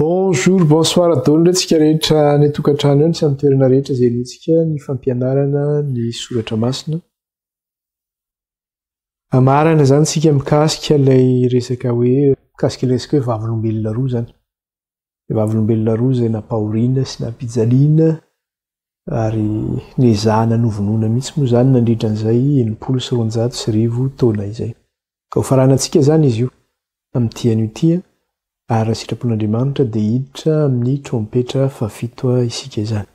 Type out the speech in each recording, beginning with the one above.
Bonjour, bonsoir adolo tsika rehetra ny tokantrano eo ny sy amin'ny toerana rehetra izay nitsika ny fampianarana ny soratra masina. Amarana zany tsika mikasika ilay resaka hoe mikasika ilay resaka hoe vavolombelona roa zany. Vavolombelona roa izay nampahoriana sy nampijaliana ary niezahana novonoina mihitsy moa zany nandritra an'izay 990 taona izay. Ka ho faranantsika zany izy io amin'ity an'io ity ary sitrapon'Andriamanitra dia hiditra amin'ny trompetra fafito isika izany.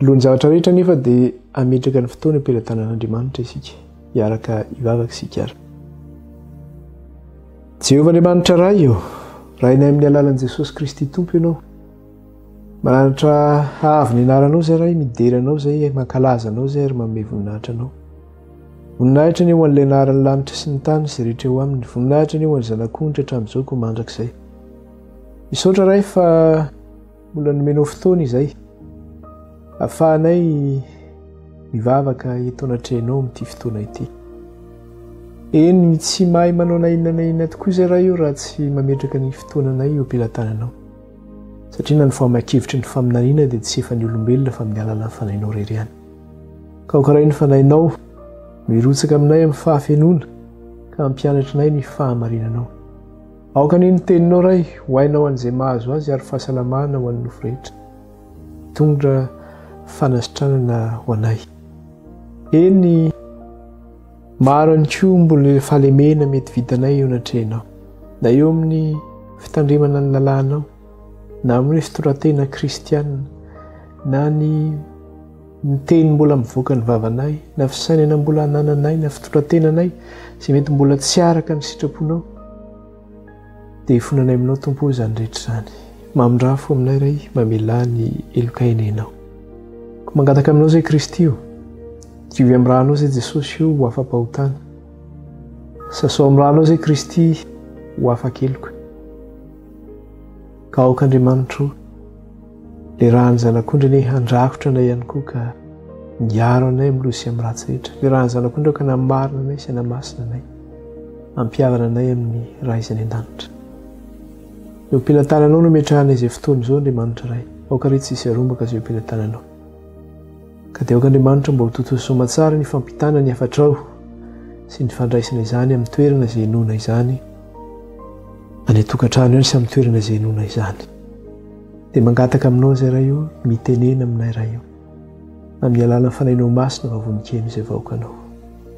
Alohan'ny zavatra rehetra nefa dia ametraka ny fotoana am-pelantanan'Andriamanitra isika, hiaraka hivavaka isika ary. Jehovah Andriamanitra ray eo, rainay amin'ny alalan'i Jesosy Kristy Tompo ianao. Maranitra avy ny anaranao izay ray, mideranao izay, mankalaza anao izay ary manome voninahitra anao. Voninahitra ny eo an'ilay anaran'ny lanitra sy ny tany izay rehetra eo aminy, voninahitra ny eo an'ny zanak'onitra hatramin'izao koa mandrakizay. Misaotra ray fa mbola nomenao fotoana izay ahafahanay mivavaka eto anatrehanao amin'ity fotoana ity. Eny tsy mahay manao nainona tokoa izay raha io raha tsy mametraka ny fotoananay eo am-pelantananao. Satria na ny famakevitry ny faminaniana dia tsy efa ny olombelona fa amin'ny alalan'ny fanahinao irery ihany. Ka ho karay ny fanahinao mirotsaka aminay amin'ny fahafenoana ka hampianatrinay ny fahamarinanao. Aoka ny teninao ray, hoainao an'izay mahazo azy ary fahasalamana ho an'ny nofo rehetra. Tondra fanasitranana ho anay. Eny maro any koa mbola fahalemena mety vitanay eo anatrehanao. Na eo amin'ny fitandremana ny lalànao, na amin'ny fitorantena kristianina, na ny teny mbola mivoaka ny vavanay, na fisainana mbola hanananay, na fitorantenanay izay mety mbola tsy araka ny sitraponao. Dia fonanay aminao Tompo izany rehetra izany. Mamindrafo aminay ray, mamelà ny elokainenao. Ko mangataka aminao izay Kristy io, diovy amin'ny ranao izay Jesosy io ho afa-pahotana. Sasao amin'ny ranao izay Kristy ho afa-keloka. Ka aoka Andriamanitra, ilay rahan'ny zanak'ondry anie handrakotra anay ihany koa ka miaro anay amin'ny loha sy amin'ny ratsy rehetra. Ilay rahan'ny zanak'ondry ka namarina anay sy hanamasina anay, hampihavana anay amin'ny raha izay any an-danitra. Eo am-pelantananao no metrahana izay fotoana izao Andriamanitra ray. Aoka rehetra tsisy arombaka izay am-pelantananao. Ka dia aoka Andriamanitra mba ho totoy soamantsara ny fampitana ny hafatrao sy ny fandraisana izany amin'ny toerana izay hinoana izany, any tokantrano ihany sy amin'ny toerana izay hinoana izany. Dia mangataka aminao izay ray io, mitenena aminay ray io, amin'ny alalan'ny fanahinao masina vavonikely izay vahoakanao.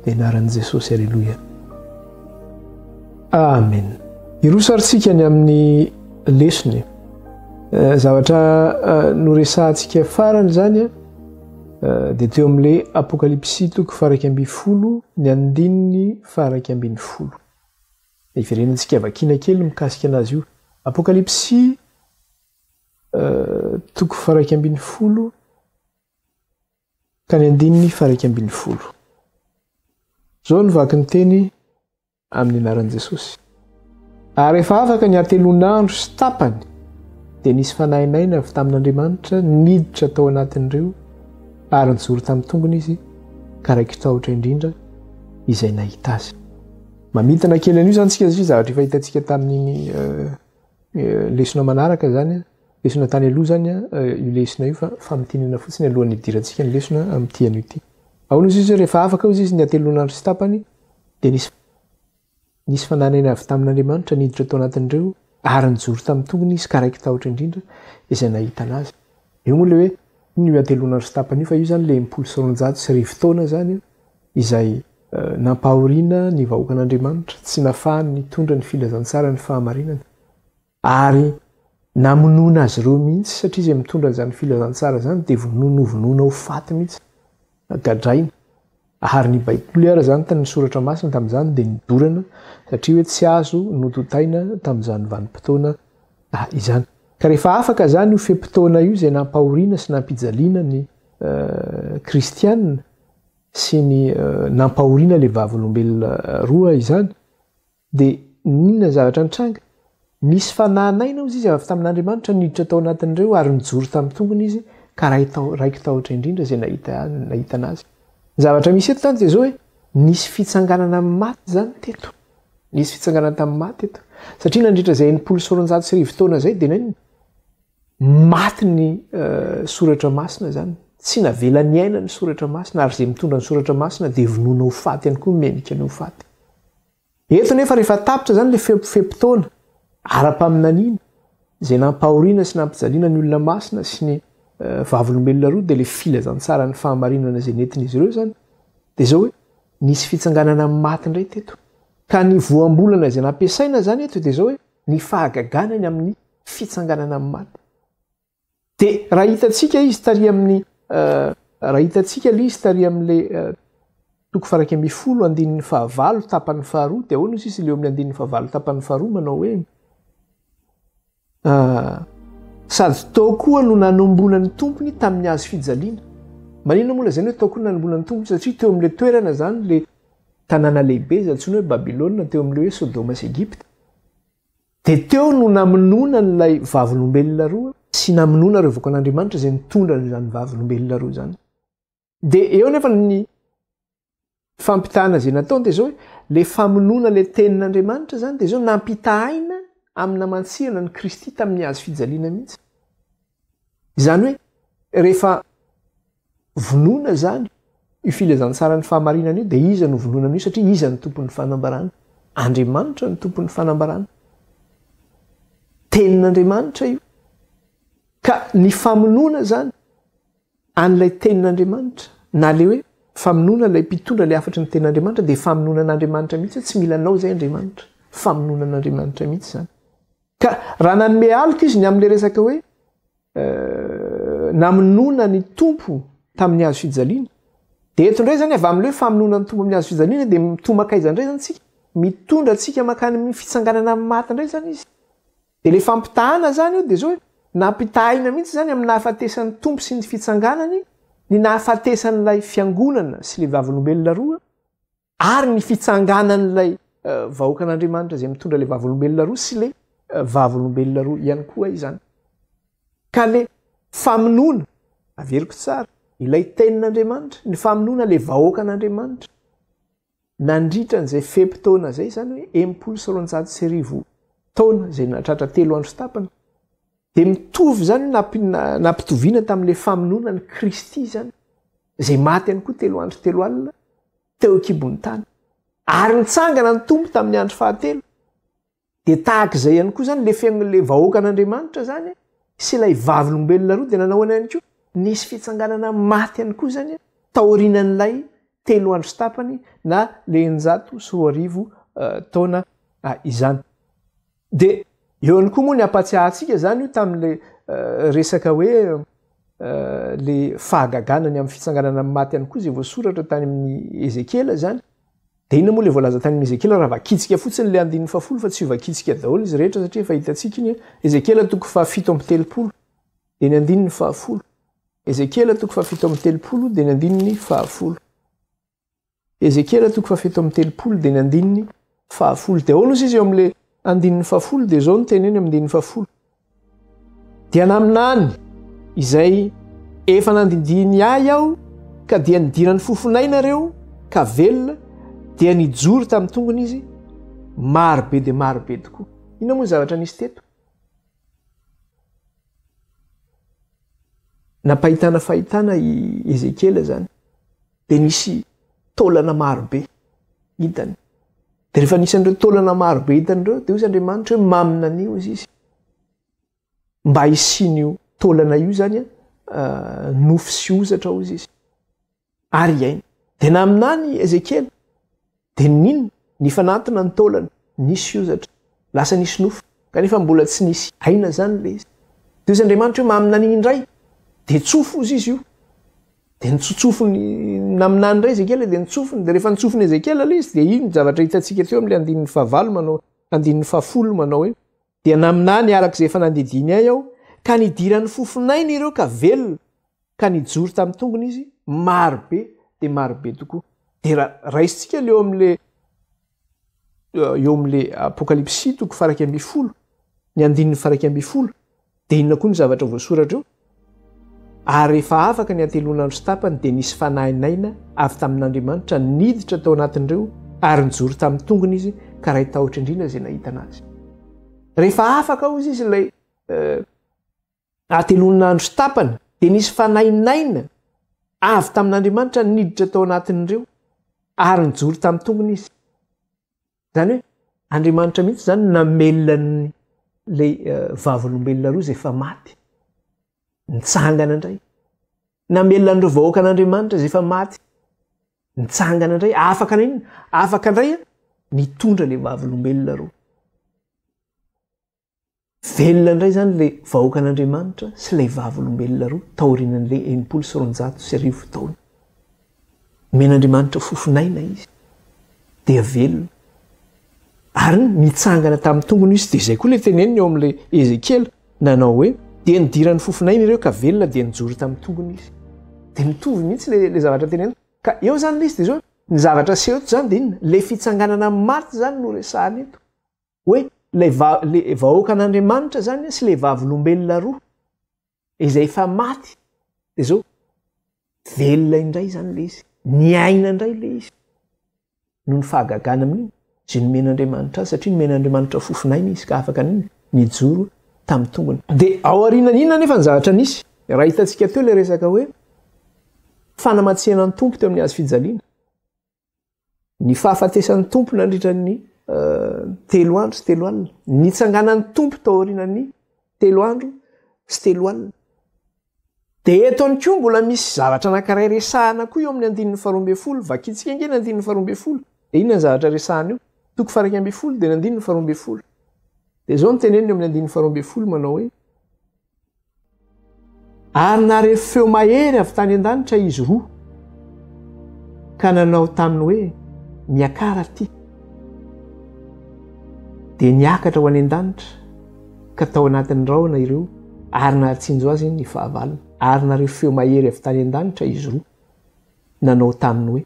Dia anaran'i Jesosy, aleloia. Amen. Irosarintsika ny amin'ny lesona zavatra noresahantsika farany zany dia teo amin'ilay apokalipsy 1:10 ny andininy 1:10. Iverenantsika vakiana kely mikasika anazy io. Apokalipsy 1:10 ka ny andininy 1:10. Zao no vaky ny teny amin'ny anaran'i Jesosy. Ary rehefa afaka ny atelon'andro sy tapany dia nisy fanahinaina avy tamin'Andriamanitra niditra tao anatin'ireo ary nijoro tamin'ny tongony izy ka raiky tahotra indrindra izay nahita azy. Mamitana kely an'io zany tsika zavatra efa hitantsika tamin'ny lesona manaraka zany, lesona tany aloha zany io lesona io fa famitinana fotsiny alohan'ny hidirantsika ny lesona amin'ity an'io ity. Ao izy hoe rehefa afaka izy ny atelon'andro sy tapany dia nisy fanahinaina avy tamin'Andriamanitra niditra tao anatin'ireo ary nijoro tamin'ny tongony izy ka raiky tahotra indrindra izay nahita anazy. Io moa ilay hoe ny atelon'andro sy tapany io fa io zany ilay 990 taona zany izay nampahoriana ny vahoakan'Andriamanitra, tsy nafahany nitondra ny filazantsara ny fahamarinana ary namonoana azy ireo mihitsy satria izay mitondra an'izany filazantsara zany dia vonoina ho faty mihitsy, gadraina. Ary ny baiboly ara zany tany soratra masina tamin'izany dia nidorana satria hoe tsy azo nototaina tamin'izany vanim-potoana izany. Ka rehefa afaka zany io fe-potoana io izay nampahoriana sy nampijaliana ny kristianina sy ny nampahoriana ilay vavolombelona roa izany, dia ninona zavatra nitranga? Nisy fanahinaina izy avy tamin'Andriamanitra niditra tao anatin'ireo ary nijoro tamin'ny tongony izy ka raiky tahotra indrindra izay nahita anazy. Zavatra misy eto tany dia zao hoe nisy fitsanganana maty zany teto. Nisy fitsanganana tamin'ny maty eto. Satria nandritra izay 990 taona izay dia maty ny soratra masina zany tsy navelany aina ny soratra masina ary zay mitondra ny soratra masina dia vonoana ho faty ihany koa menika ny ho faty. Eto nefa rehefa tapitra zany le fepofepotona ara-paminaniana zay nampahoriana sy nampijaliana ny olona masina sy ny vavolombelona roa dia le filazantsara ny fahamarinana zay nentin'izy ireo zany dia zao hoe nisy fitsanganana amin'ny maty indray teto ka ny voambolana izay nampiasaina zany eto dia zao hoe ny fahagaganany amin'ny fitsanganana amin'ny maty. Dia raha hitantsika izy tary amin'ny raha hitantsika le izy tary amin'le toko faraky amby folo andinin'ny fahavalo tapan'ny faharoa dia ahoana izy izy leo amin'ny andinin'ny fahavalo tapan'ny faharoa manao hoe sady tao koa no nanomboana ny tompony tamin'ny hazo fijaliana. Maninona moa zany hoe tao koa no nanomboana ny tompony satria teo amin'le toerana zany le tanàna lehibe zany antsoina hoe Babilôna teo amin'le hoe Sodoma sy Egypte. Dia teo no namonoana n'ilay vavolombelona roa sy namonoana ireo vakon'Andriamanitra izay nitondra izany vavolombelona roa zany. Dia eo nefa ny fampitahana izay nataony dia zao hoe le famonoana le tenin'Andriamanitra zany dia zao nampitahaina amina mantsirana ny Kristy tamin'ny hazo fijaliana mihitsy. Izany hoe rehefa vonoana zany io filazantsara ny fahamarinana io dia iza no vonoana io satria iza ny tompon'ny fanambarana? Andriamanitra ny tompon'ny fanambarana. Tenin'Andriamanitra io. Ka ny famonoana zany an'ilay tenin'Andriamanitra na le hoe famonoana ilay mpitondra ilay afatry ny tenin'Andriamanitra dia famonoana an'Andriamanitra mihitsy tsy mila anao zay Andriamanitra. Famonoana an'Andriamanitra mihitsy zany. Ka raha nanome alika izy ny amin'ilay resaka hoe namonoana ny tompo tamin'ny hazo fijaliana dia eto indray zany avy amin'ilay hoe famonoana ny tompo amin'ny hazo fijaliana dia mitomakaiza indray zany tsika mitondra atsika makany amin'ny fitsanganana amin'ny maty indray zany izy. Dia le fampitahana zany io dia zao hoe nampitahina mihitsy zany amin'ny nahafatesan'ny tompo sy ny fitsanganany ny nahafatesan'ilay fiangonana sy le vavolombelona roa ary ny fitsanganan'ilay vahoakan'Andriamanitra izay mitondra le vavolombelona roa sy le vavolombelona roa ihany koa izany. Ka le famonoana averiko tsara ilay tenin'Andriamanitra ny famonoana le vahoakan'Andriamanitra nandritra n'izay fepotona zay zany hoe 990 taona izay natratra 3 andro sy tapany dia mitovy zany nampitoviana tamin'ilay famonoana ny Kristy zany izay maty ihany koa 3 andro 3 alina teo an-kibon'ny tany ary nitsangana ny tompo tamin'ny andro fahatelo. Dia tahaka izay ihany koa zany le vahoakan'Andriamanitra zany sy ilay vavolombelona roa dia nanao ihany koa nisy fitsanganana maty ihany koa zany taorianan'ilay 3 andro sy tapany na le 990 taona izany. Dia eo ihany koa moa ny ampatsiahantsika zany io tamin'le resaka hoe le fahagaganany amin'ny fitsanganana amin'ny maty ihany koa izay voasoratra tany amin'ny Ezekela zany. Dia inona moa le voalaza tany amin'ny Ezekela raha vakitsika fotsiny le andinin'ny fahafolo fa tsy ho vakitsika daholo izy rehetra satria efa hitantsika iny Ezekela toko fahafito amby telopolo dia ny andinin'ny fahafolo. Ezekela toko fahafito amby telopolo dia ny andinin'ny fahafolo. Ezekela toko fahafito amby telopolo dia ny andinin'ny fahafolo. Dia ahoana izy eo amin'le andinin'ny fahafolo dia zao no teneny amin'ny andinin'ny fahafolo. Dia naminany izay efa nandindiny ahy aho ka dia nidirany fofonainareo ka velona dia nijoro tamin'ny tongony izy marobe dia marobe tokoa. Inona moa zavatra nisy teto? Napahitana fahitana i Ezekela zany dia nisy taolana marobe hitany. Dia rehefa nisy an'ireo taolana marobe hitan'ireo dia hoy Andriamanitra hoe mamina an'io izy mba hisian'io taolana io zany nofo sy ozatra hozy izy ary iaina. Dia naminany Ezekela dia ninona ny fanatona ny taolana nisy ozatra lasa nisy nofo kanefa mbola tsy nisy aina zany le izy. Dia hoy Andriamanitra hoe mamina an'iny indray dia tsofo izy io. Dia nitsotsofony naminany indray Ezekela dia nitsofony. Dia rehefa nitsofony Ezekela le izy dia iny ny zavatra hitantsika teo amin'ilay andinin'ny fahavalo manao andinin'ny fahafolo manao hoe dia naminany arak'izay efa nandidiny ahy aho ka nidiran'ny fofonainy ireo ka velona ka nijoro tamin'ny tongony izy marobe dia marobe tokoa. Dia raisitsika eo amin'le apokalipsy toko faraky amby folo ny andinin'ny faraky amby folo dia inona koa ny zavatra voasoratra eo? Ary rehefa afaka ny antelonandro sy tapany dia nisy fanahinaina avy tamin'Andriamanitra niditra tao anatin'ireo ary nijoro tamin'ny tongony izy ka ray tahotra indrindra izay nahitana azy. Rehefa afaka hozy izy ilay atelon'andro sy tapana dia nisy fanainaina avy tamin'Andriamanitra niditra tao anatin'ireo ary nijoro tamin'ny tongony izy. Zany hoe Andriamanitra mihitsy zany namelon'ny lay vavolombelona roa izay efa maty, nitsangana indray. Namelona an'ireo vahoaka an'Andriamanitra izay efa maty, nitsangana indray. Afaka indray nitondra lay vavolombelona roa. Velona indray zany lay vahoaka an'Andriamanitra sy lay vavolombelona roa taorian'ilay 990 taona. Men'Andriamanitra fofinaina izy dia velona. Ary nitsangana tamin'ny tongony izy. Dia izay koa ilay teneniny eo amin'ilay Ezekiel nanao hoe dia nidiran'ny fofinaina ireo ka velona dia nijoro tamin'ny tongony izy. Dia mitovy mihitsy le zavatra teneniny. Ka eo zany ilay izy dia zao ny zavatra seho eto zany dia inona? Le fitsanganana maty zany no resahana eto. Hoe le vahoaka an'Andriamanitra zany sy le vavolombelona roa izay efa maty. Dia zao velona indray zany le izy. Niaina indray le izy. No ny fahagagana amin'iny izay nomen'Andriamanitra azy satria nomen'Andriamanitra fofinaina izy ka afaka nijoro tamin'ny tongony. Dia ao aorianan'inona nefa ny zavatra nisy? Raha hitantsika teo ilay resaka hoe fanamatsiana ny tompo teo amin'ny hazo fijaliana. Ny fahafatesan'ny tompo nandritra ny 3 andro sy 3 alina. Nitsanganan'ny tompo tao aorianan'ny 3 andro sy 3 alina. Dia eto any koa mbola misy zavatra anankiray resahana koa eo amin'ny 12, vakitsika inge ny 12. Dia inona ny zavatra resahana eo? Toko 12 dia ny 12. Dia zao ny teneniny eo amin'ny 12 manao hoe ary nare feo mahery avy tany an-danitra izy roa ka nanao taminy hoe miakara ty. Dia niakatra ho any an-danitra ka tao anatin'ny rahona ireo ary nahatsinjo azy ny fahavalona. Ary nare feo mahery avy tany an-danitra izy roa nanao taminy hoe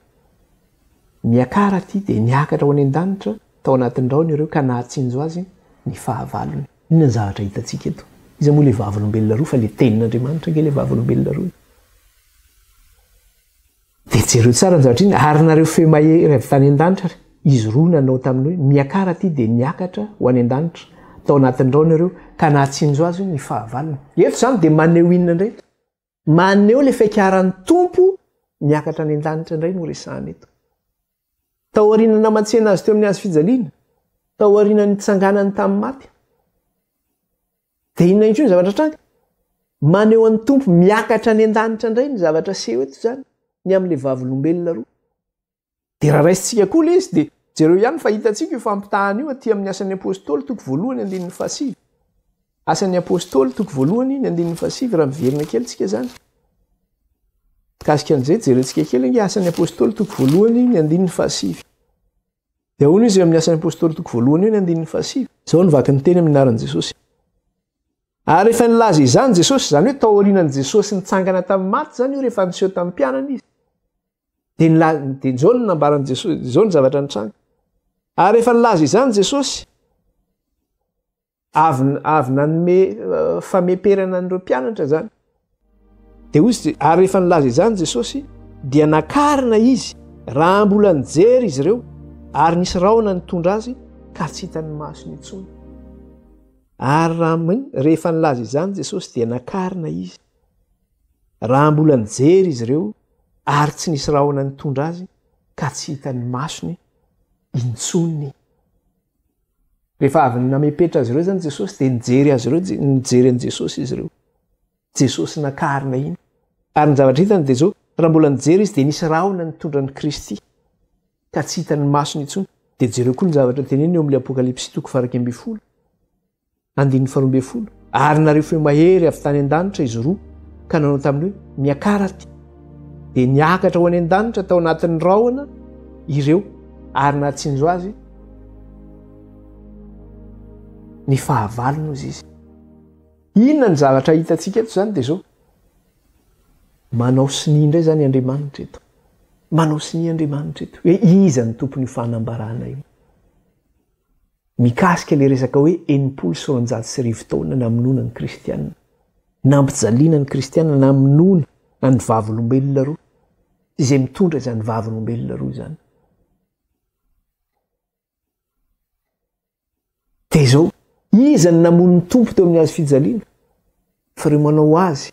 miakara ty dia niakatra ho any an-danitra tao anatin'ny rahona ireo ka nahatsinjo azy ny fahavalona. Inona ny zavatra hitantsika eto? Izy moa le vavolombelona roa fa le tenin'Andriamanitra nge le vavolombelona roa. Dia jereo tsara ny zavatra iny. Ary nareo feo mahery avy tany an-danitra izy roa nanao taminy hoe miakara ty dia niakatra ho any an-danitra tao anatin'ny rahona ireo ka nahatsinjo azy ny fahavalona. Eto zany dia maneho inona indray? Maneho le fiakaran'ny tompo niakatra any an-danitra indray no resahana eto. Tao aoriana namatsiana azy teo amin'ny hazo fijaliana, tao aoriana nitsanganany tamin'ny maty. Dia inona intsony zavatra tranga? Maneho an'ny tompo miakatra any an-danitra indray ny zavatra seho eto zany ny amin'ilay vavolombelona roa. Dia raha raisitsika koa le izy dia jereo ihany fa hitantsika io fampitahana io aty amin'ny asan'ny apôstôly toko 1:5. Asan'ny apôstôly toko 1:5 raha miverina kely tsika zany. Kasika an'izay jerentsika kely inge asan'ny apôstôly toko 1:5. Dia hono izy amin'ny asan'ny apôstôly toko 1:5. Zao ny vaky ny teny amin'ny anaran'i Jesosy. Ary rehefa nilaza izany Jesosy, zany hoe tao aorianan'i Jesosy nitsangana tamin'ny maty zany io rehefa niseho tamin'ny mpianana izy. Dia zao ny nambaran'i Jesosy, zao ny zavatra nitranga. Ary rehefa nilaza izany Jesosy, avy nanome fameperana an'ireo mpianatra zany. Dia hozy ary rehefa nilaza izany Jesosy dia nakarina izy raha mbola nijery izy ireo ary nisy rahona nitondra azy ka tsy hitan'ny masony intsony. Ary rehefa nilaza izany Jesosy dia nakarina izy raha mbola nijery izy ireo ary tsy nisy rahona nitondra azy ka tsy hitan'ny masony intsony. Rehefa avy namepetra azy ireo zany Jesosy dia nijery azy ireo, nijery an'i Jesosy izy ireo. Jesosy nakarina iny. Ary ny zavatra hitany dia zao, raha mbola nijery izy dia nisy rahona nitondra ny Kristy ka tsy hitan'ny masony intsony. Dia jereo koa ny zavatra teneny eo amin'ny Apokalipsy toko 12. Ary nareo feo mahery avy tany an-danitra izy roa ka nanao taminy hoe miakara ty. Dia niakatra ho any an-danitra tao anatin'ny rahona ireo ary nahatsinjo azy ny fahavalona ozy izy. Inona ny zavatra hitantsika eto zany dia zao. Manao sini indray zany Andriamanitra eto. Manao sini Andriamanitra eto. Hoe iza ny tompony fahanambarana io. Mikasika le resaka hoe 990 taona namonoana ny kristianina. Nampijaliana ny kristianina, namonoana ny vavolombelona roa. Izay mitondra izany vavolombelona roa zany. Dia zao, iza ny namono ny tompo teo amin'ny hazo fijaliana? fa reo manao azy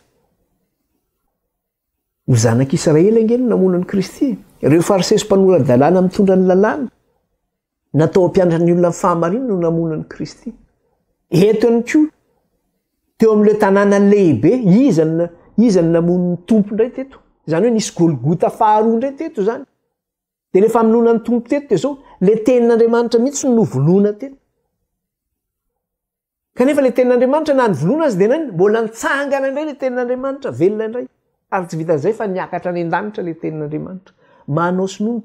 ho zanak'Israely angeny namonany Kristy. Ireo farisesy mpanora-dalàna mitondra ny lalàna natao ampianatra ny olona fahamarina no namonany Kristy. Eto ihany koa teo amin'ilay tanàna lehibe iza ny namon'ny tompo indray teto. Zany hoe nisy Golgota faharoa indray teto zany. Dia rehefa hamonona ny tompo teto dia zao le tenin'Andriamanitra mihitsy no novolona teto. Kanefa le tenin'Andriamanitra na novolona azy dia nany mbola nitsangana indray le tenin'Andriamanitra velona indray. Ary tsy vita izay fa niakatra any an-danitra le tenin'Andriamanitra. Manao sinony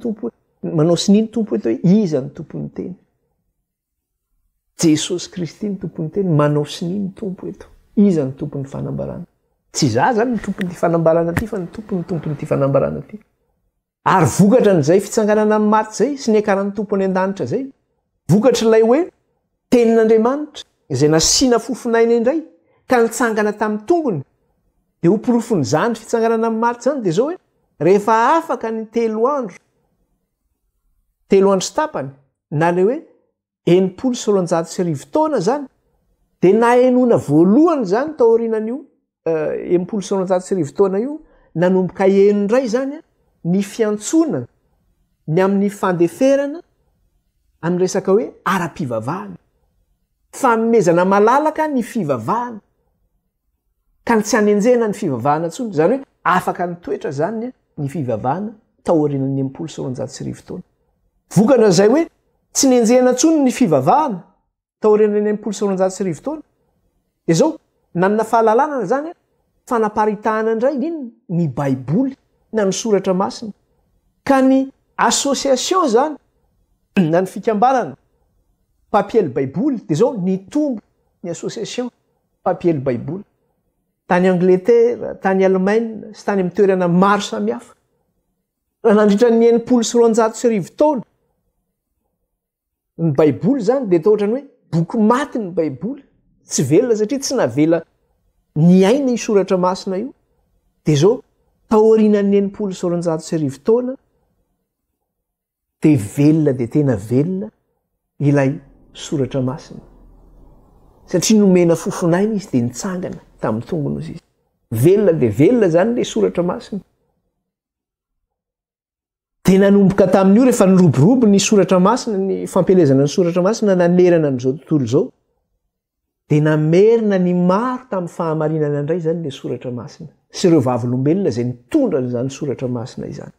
tompo eto hoe iza ny tompony teny. Jesosy Kristy ny tompony teny, manao sininy tompo eto. Iza ny tompony fanambarana. Tsy za zany ny tompony ty fanambarana ty fa ny tompony ty fanambarana ty. Ary vokatra n'izay fitsanganana amin'ny maty zay sy ny akaran'ny tompo any an-danitra zay. Vokatra ilay hoe tenin'Andriamanitra izay nasiana fofinaina indray ka nitsangana tamin'ny tongony. Dia ho porofony zany fitsanganana amin'ny maty zany dia zao hoe rehefa afaka ny 3 andro sy tapany na le hoe 990 taona zany dia nahenona voalohany zany taorianan'io 990 taona io nanomboka indray zany ny fiantsona ny amin'ny fandeferana amin'ny resaka hoe ara-pivavahana. Fanomezana malalaka ny fivavahana ka tsy hanenjena ny fivavahana tsony. Zany hoe afaka nitoetra zany ny fivavahana taorianan'ny 990 taona. Vokana zay hoe tsy nenjena tsony ny fivavahana taorianan'ny 990 taona. Dia zao nanana fahalalana zany fanaparitahana indray inona ny Baiboly na ny soratra masina. Ka ny association zany na ny fikambanana papiely Baiboly dia zao nitombo ny association papiely Baiboly. Tany Angleterre, tany Allemagne sy tany amin'ny toerana maro samihafa. Raha nandritra ny 990 taona ny Baiboly zany dia tao ohatrany hoe boky maty ny Baiboly. Tsy velona satria tsy navela ny aina io soratra masina io. Dia zao taorian'ny 990 taona dia velona dia tena velona ilay soratra masina. Satria nomena fofinaina izy dia nitsangana tamin'ny tongony izy. Velona dia velona zany ilay soratra masina. Dia nanomboka tamin'io rehefa niroborobo ny soratra masina, ny fampelezana ny soratra masina nanerana n'izao tontolo izao. Dia namerina ny maro tamin'ny fahamarinana indray zany ilay soratra masina. Sy ireo vavolombelona izay nitondra izany soratra masina izany.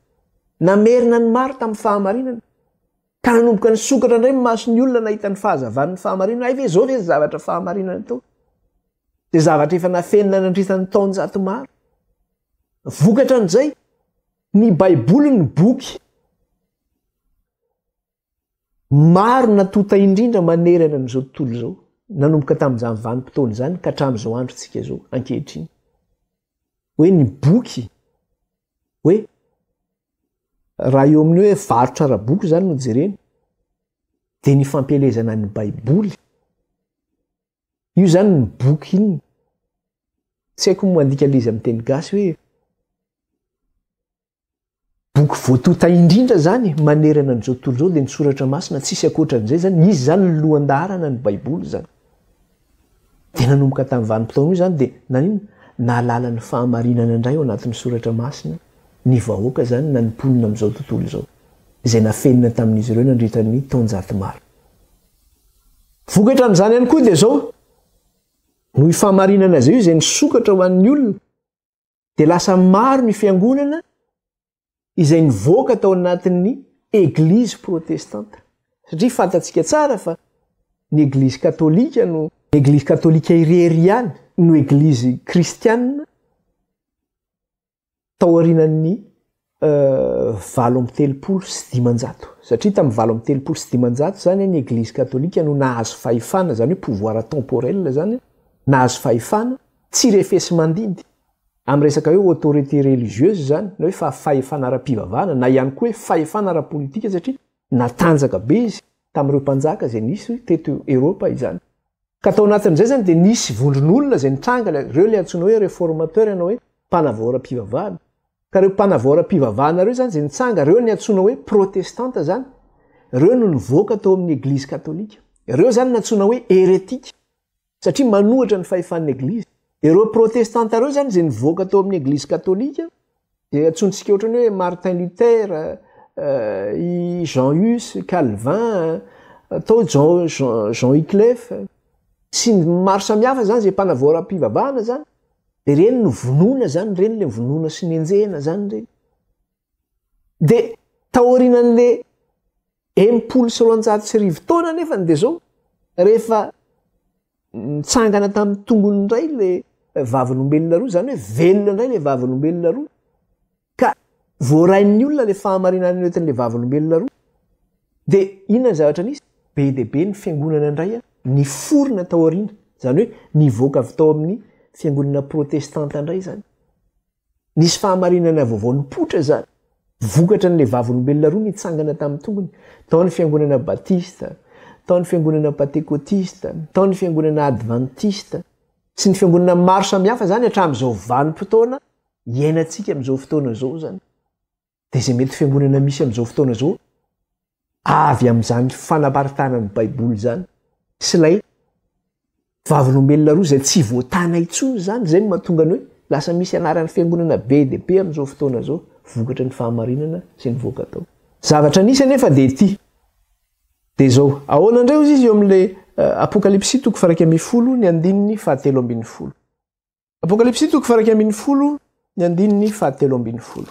Namerina ny maro tamin'ny fahamarinana. Ka nanomboka ny sokatra indray masony olona nahita ny fahazavan'ny fahamarinana. Ay ve zao ve zavatra fahamarinana tao? Dia zavatra efa nafenina nandritany taonjato maro. Vokatra n'izay ny Baiboly ny boky maro natota indrindra manerana n'izao tontolo izao. Nanomboka tamin'izany vanim-potoana zany ka hatramin'izao androntsika izao ankehitriny. Hoe ny boky hoe raha eo amin'ny hoe varotra ara-boky zany no jerena dia ny fampelezana ny Baiboly. Io zany ny boky iny. Tsy haiko mandika lizy amin'ny teny gasy hoe boky voatota indrindra zany manerana n'izao tontolo izao dia ny soratra masina tsisy ankoatran'izay zany. Izy zany ny lohan-daharana ny Baiboly zany. Dia nanomboka tamin'ny vanim-potoana io zany dia nanino nahalala ny fahamarinana indray ao anatin'ny soratra masina ny vahoaka zany na nimponina amin'izao tontolo izao izay nafenina tamin'izy ireo nandritra ny taonjato maro. Vokatra amin'izany ihany koa dia zao noho fahamarinana izay io izay nisokatra ho an'ny olona dia lasa maro ny fiangonana izay nivoaka tao anatin'ny Eglizy protestanta. Satria fantatsika tsara fa ny Eglizy katolika no Eglizy katolika irery ihany no Eglizy kristianina taorianan'ny 930 sy 500. Satria tamin'ny 930 sy 500 zany ny Eglizy katolika no nahazo fahefana, zany hoe pouvoir temporel zany, nahazo fahefana tsy refesy mandindy amin'ny resaka hoe autorité religieuse zany, na hoe fahefana ara-pivavahana na ihany koa hoe fahefana ara-politika satria natanjaka be izy tamin'ireo mpanjaka izay nisy teto Eropa izany. Ka tao anatin'izay zany dia nisy vondron'olona izay nitranga, ireo le antsoina hoe réformateur na hoe mpanavao ara-pivavahana. Ka ireo mpanavao ara-pivavahana ireo zany izay nitsanga, ireo ny antsoina hoe protestanta zany, ireo no nivoaka tao amin'ny Eglizy katolika. Ireo zany natsoina hoe hérétique satria manohatra ny fahefan'ny Eglizy. ireo protestanta reo zany zay nivoaka tao amin'ny eglizy katolika de atsontsika ohatrany hoe Martin Luther, i Jean Hus, Calvin, tao Jean Wycliffe sy ny maro samihafa zany zay mpanavoram-pivavahana zany de reny no vonoina zany reny le vonoina sy ny enjehana zany reny de taorinan'le 16 taona nefa de zao rehefa nitsangana tamin'ny tongony indray le vavolombelona roa zany hoe velona indray le vavolombelona roa ka voarain'ny olona le fahamarinana entin'le vavolombelona roa de inona ny zavatra nisy be deaibe ny fiangonana indray ny forona taoriana zany hoe nivoaka avy tao amin'ny fiangonana protestanta indray zany nisy fahamarinana vaovao nipotra zany vokatra n'le vavolombelona roa nitsangana tamin'ny tongony tao ny fiangonana batista, tao ny fiangonana pentekotista, tao ny fiangonana adventista sy ny fiangonana maro samihafa zany hatramin'izao vanim-potoana iainantsika amin'izao fotoana zao zany de zay mety fiangonana misy amin'izao fotoana zao avy amin'izany fanaparitana ny baiboly zany sy lay vavolombelona roa zay tsy voatana intsony zany zay no mahatonga ny hoe lasa misy anaran'ny fiangonana be deaibe amin'izao fotoana zao vokatra ny fahamarinana sy ny voaka tao zavatra nisy anefa de ty de zao ahoana indray izy eo amin'le apokalipsy toko 110 ny andininy 7 apokalipsy toko 110 ny andininy 7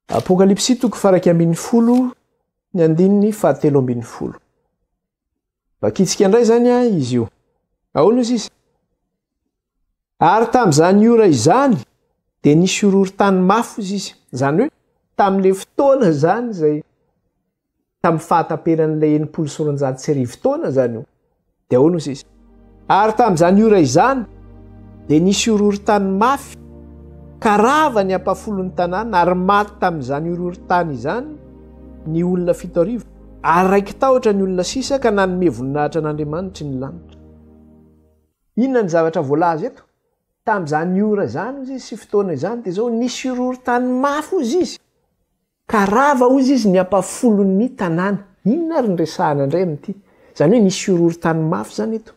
apokalipsy toko 110 ny andininy 7 vakitsika indray zany izy io ahoana izy izy ary tam'izany ora izany de nisy ororon-tany mafy izy izy zany hoe tam'le fotoana zany zay tamin'ny fahataperan'le 900 taona zany io de ahoana izy izy ary tam'izany ora izany de nisy ororon-tany mafy karava ny ampafolon'ny tanàna ary maty tam'izany ororon-tany izany ny olona 7 ary raiky tahotra ny olona sisa ka nanome voninahitra an'Andriamanitra ny lanitra inona ny zavatra voalaza eto tam'izany ora zany izy sy fotoana izany de zao nisy ororon-tany mafy izy izy karava ozy izy ny ampafolon'ny tanàna inona ary ny resahana indray amin'ity zany hoe nisy ororon-tany mafy zany eto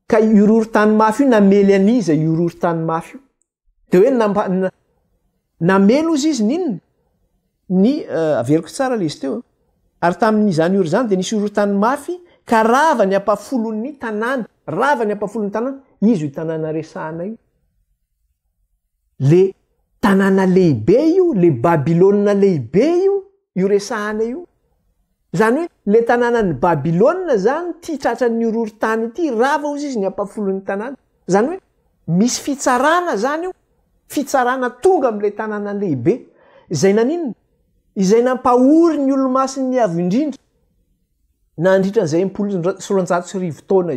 ka ororon-tany mafy io namely aniza ororon-tany mafy io de hoe namelo izy izy ninona ny averiko tsara le izy teo ary tamin'izany ora zany de nisy ororon-tany mafy ka rava ny ampafolon'ny tanàna rava ny ampafolon'ny tanàna izy io tanàna resahana io le tanàna lehibe io le Babilôna lehibe io resahana io zany hoe le tanàna ny Babilôna zany ty tratran'ny ororon-tany ity rava ozy izy ny ampafolon'ny tanàna zany hoe misy fitsarana zany io fitsarana tonga am'le tanàna lehibe izay naninona izay nampahory ny olo-masiny avy indrindra nandritran'izay 16 taona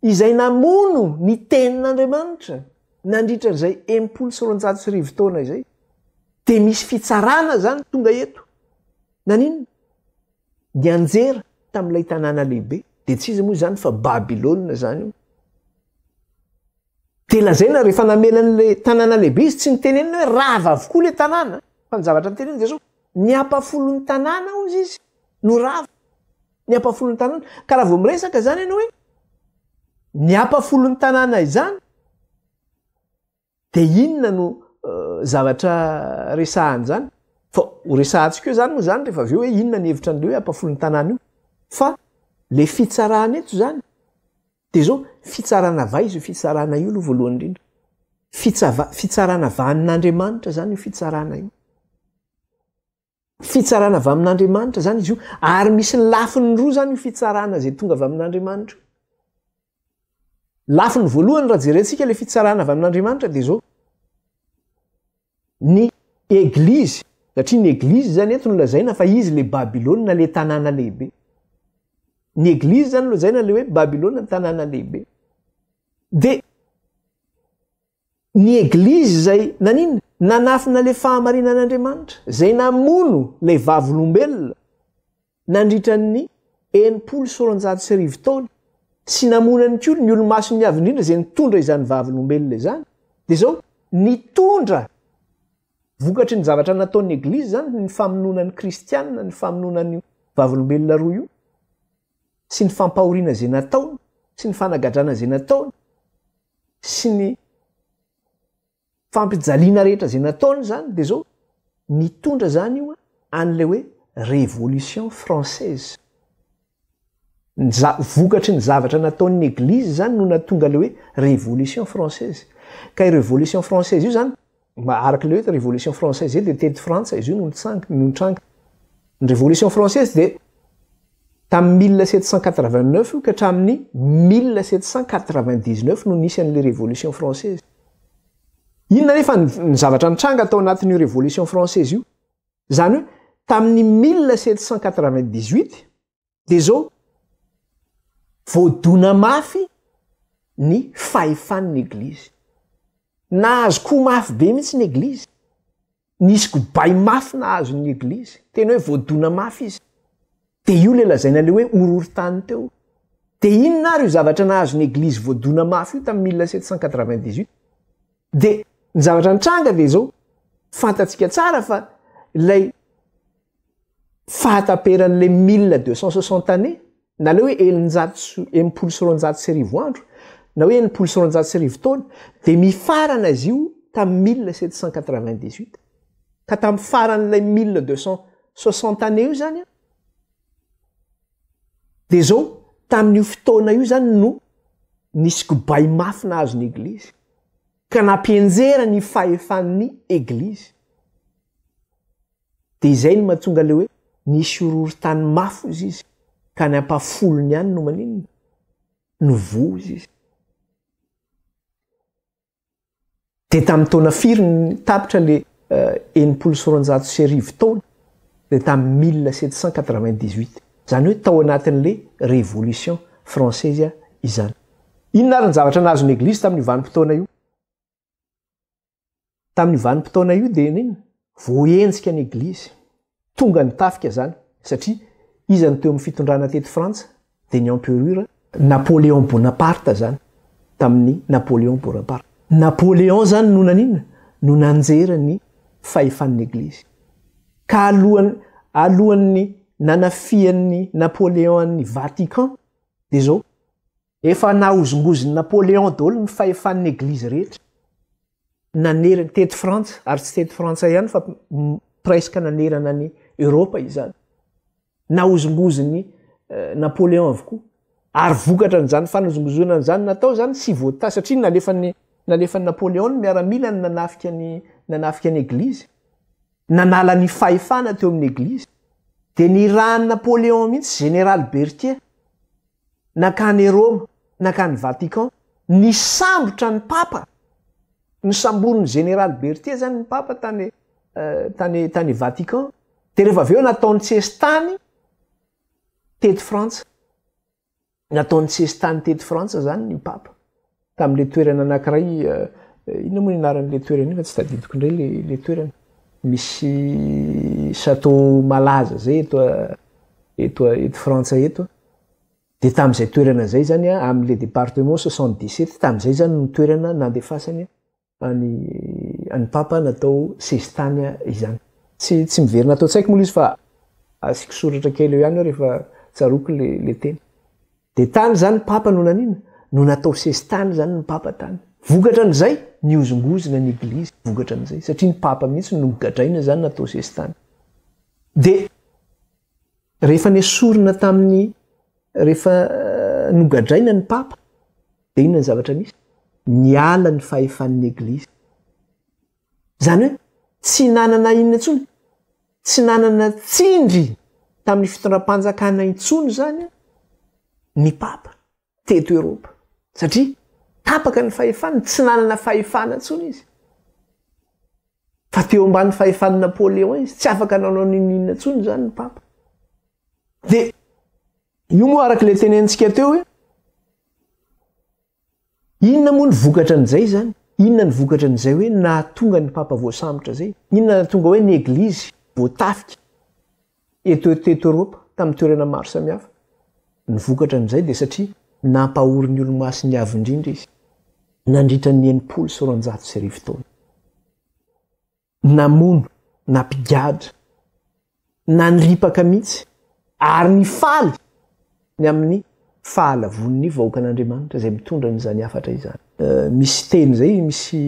izay namono ny tenin'Andriamanitra nandritran'izay 16 taona izay de misy fitsarana zany tonga eto naninona ny anjera tam'ilay tanàna lehibe de tsy izy moa zany fa Babilôna zany io de lazaina rehefa namelan'le tanàna lehibe izy tsy nitenenina hoe rava avokoa le tanàna fa ny zavatra nitenena de zao ny ampafolon'ny tanàna ozy izy no rava ny ampafolon'ny tanàna ka raha vao miresaka zany ianao hoe ny ampafolon'ny tanàna izany de inona no zavatra resahany zany fa ho resahantsika eo zany moa zany rehefa aveo hoe inona ny hevitra an'le hoe ampafolon'ny tanàna io fa le fitsarana eto zany de zao fitsarana va izy io fitsarana io aloha voalohany indrindra fitsarana va amin'Andriamanitra zany io fitsarana io fitsarana avy amin'Andriamanitra zany izy io ary misy ny lafiny roa zany io fitsarana zay tonga avy amin'Andriamanitra lafiny voalohany raha jerentsika le fitsarana avy amin'Andriamanitra de zao ny eglizy satria ny eglizy zany eto no lazaina fa izy le Babilôna le tanàna lehibe ny eglizy zany lazaina le hoe Babilôna ny tanàna lehibe de ny eglizy zay nanina nanafina le fahamarinan'Andriamanitra zay namono le vavolombelona nandritran'ny 16 taona sy namonany koa ny olo-masony avy indrindra zay nitondra izany vavolombelona izany de zao nitondra vokatry ny zavatra nataon'ny eglizy zany ny famononan'ny kristianina ny famononan'ny vavolombelona roa io sy ny fampahoriana zay nataony sy ny fanagadrana zay nataony sy ny fampijaliana rehetra zay nataony zany de zao nitondra zany io an'le hoe révolution française. Vokatry ny zavatra nataon'ny église zany no natonga le hoe révolution française. Ka révolution française io zany araka le hoe révolution française de tety frantsa izy io no nitranga. Ny révolution française de tamin'ny 1789 ka hatramin'ny 1799 no nisy an'le révolution française. Inona nefa ny zavatra nitranga tao anatin'io révolution française io zany hoe tamin'ny 1798 de zao voadona mafy ny fahefan'ny église. Nahazo koa mafy be mihitsy ny église. Nisy kobay mafy nahazo ny église. Tena hoe voadona mafy izy. De io le lazaina le hoe horohorontany teo. De inona ary io zavatra nahazo ny église voadona mafy io tamin'ny 1798. De ny zavatra nitranga de zao fantatsika tsara fa lay fahataperan'le 1260 année na le hoe 790 andro na hoe 790 taona de mifarana azy io tamin'ny 1798 ka tamin'ny faran'ilay 1260 année io zany de zao tamin'io fotoana io zany no nisy kobay mafy nahazo ny église ka nampienjera ny fahefan'ny église. De izay no mahatonga le hoe nisy horohorontany mafy izy izy ka ny ampafolony ihany no maninona no vozy izy. De tamin'ny taona firy ny tapitra le 1600 taona de tamin'ny 1798 zany hoe tao anatin'le révolution française izany. Inona ary ny zavatra nahazo ny église tamin'ny vanim-potoana io? Tamin'ny vanim-potoana io de nina voenjika ny église tonga ny tafika zany satria izy ny teo amin'ny fitondrana tety frantsa de ny empereur Napoléon Bonaparte zany tamin'ny Napoléon Bonaparte. Napoléon zany no nanina no nanjera ny fahefan'ny église. Ka alohan'ny nanafian'ny Napoléon ny Vatican de zao efa nahozongozony Napoléon daholo ny fahefan'ny église rehetra. Nanerana tety frantsa ary tsy tety frantsa ihany fa presque nanerana ny Europa izany. Nahozongozony Napoléon avokoa. Ary vokatra n'izany fanozongozona n'izany natao zany tsy voata satria nalefan'ny Napoléon miaramila ny nanafika ny église. Nanala ny fahefana teo amin'ny église. De ny rahan'ny Napoléon mihitsy général Berthier nakany Rome, nakany Vatican, ny sambotra ny papa. Ny samborony général Berthier zany ny papa tany Vatican. De rehefa aveo nataony tsestany tety frantsa. Nataony tsestany tety frantsa zany ny papa. Tamin'le toerana anankiray inona moa anaran'le toerana io fa tsy tadidiko indray le toerana. Misy château malaza zay eto frantsa eto. De tamin'izay toerana zay zany amin'le département 77 tamin'izay zany no toerana nandefasany any papa natao sestany izany. Tsy miverina atao tsaiko moa izy fa asiko soratra kely eo ihany rehefa tsaroko le teny. De tany zany papa no nanina no natao sestany zany ny papa tany. Vokatra n'izay niozongozona ny église vokatra n'izay satria ny papa mihitsy no gadraina zany natao sestany. De rehefa nesorina rehefa nogadraina ny papa de inona ny zavatra nisy? Niala ny fahefan'ny église. Zany hoe tsy nanana inona intsony, tsy nanana tsindry tamin'ny fitondram-panjakana intsony zany ny papa teto Europa satria tapaka ny fahefana, tsy nanana fahefana intsony izy. Fa teo ambany fahefan'ny Napoléon izy tsy afaka nanao ninona intsony zany ny papa. De io moa araka le tenentsika teo hoe inona moa ny vokatra n'izay zany? Inona ny vokatra n'izay hoe nahatonga ny papa voasambotra zay? Inona nahatonga hoe ny église voatafika eto Europa tamin'ny toerana maro samihafa? Ny vokatra n'izay de satria nampahory ny olo-maso ny avo indrindra izy. Nandritra ny 900 taona. Namono, nampigadra, nanripaka mihitsy ary ny faly ny amin'ny fahalavon'ny vahoakan'Andriamanitra izay mitondra n'izany hafatra izany. misy teny zay misy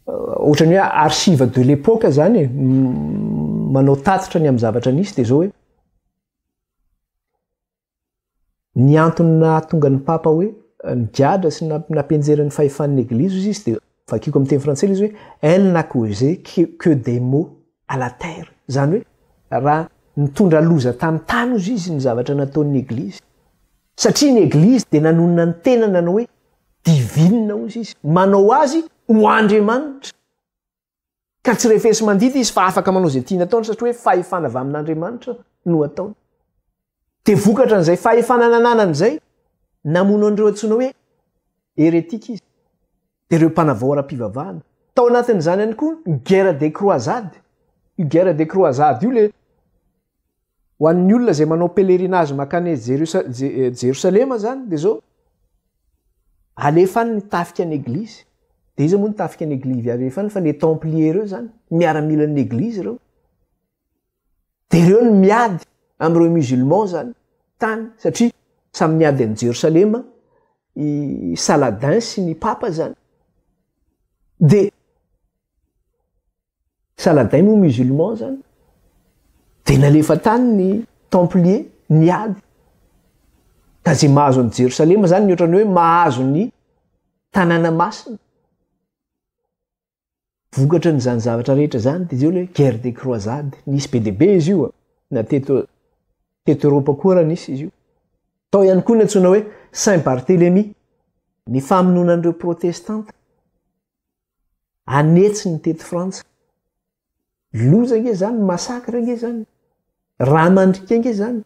ohatrany hoe archive de l'époque zany manao tatitra ny amin'ny zavatra nisy de zao hoe ny antony tonga ny papa hoe nigadra sy nampienjeran'ny fahefan'ny église izy de vakiko amin'ny teny français izy hoe elle n'a causé que des maux à la terre zany hoe raha nitondra loza tamin'ny tany ozy izy ny zavatra nataon'ny église satria ny église de nanonona ny tena nanao hoe divine ozy izy manao azy ho Andriamanitra ka tsy refesy mandity izy fa afaka manao zay tiana ataony satria hoe fahefana avy amin'Andriamanitra no ataony de vokatra n'izay fahefana nananany zay namono an'ireo antsoina hoe hérétique izy de ireo mpanavao ara-pivavahana tao anatin'izany ihany koa guerre des croisades io guerre des croisades io le ho an'ny olona zay manao pèlerinage makany Jérusalema zany de zao alefany nitafika ny église de izy moa nitafika ny église alefany fa les templiers reo zany miaramila ny église reo de reo ny miady am'ireo musulman zany tany satria samy miady any Jérusalema i Saladin sy ny papa zany de Saladin moa musulman zany de nalefa tany ny templier niady ka zay mahazo any Jérusalema zany ny ohatrany hoe mahazo ny tanàna masina vokatra n'izany zavatra rehetra zany de zao le guerre des croisades nisy be deabe izy io na teto Europa koa raha nisy izy io tao ihany koa ny antsoina hoe Saint Barthélemy ny famonoanan'ireo protestanta anetsy ny tety Frantsa loza nge zany massacre nge zany raha mandrika nge zany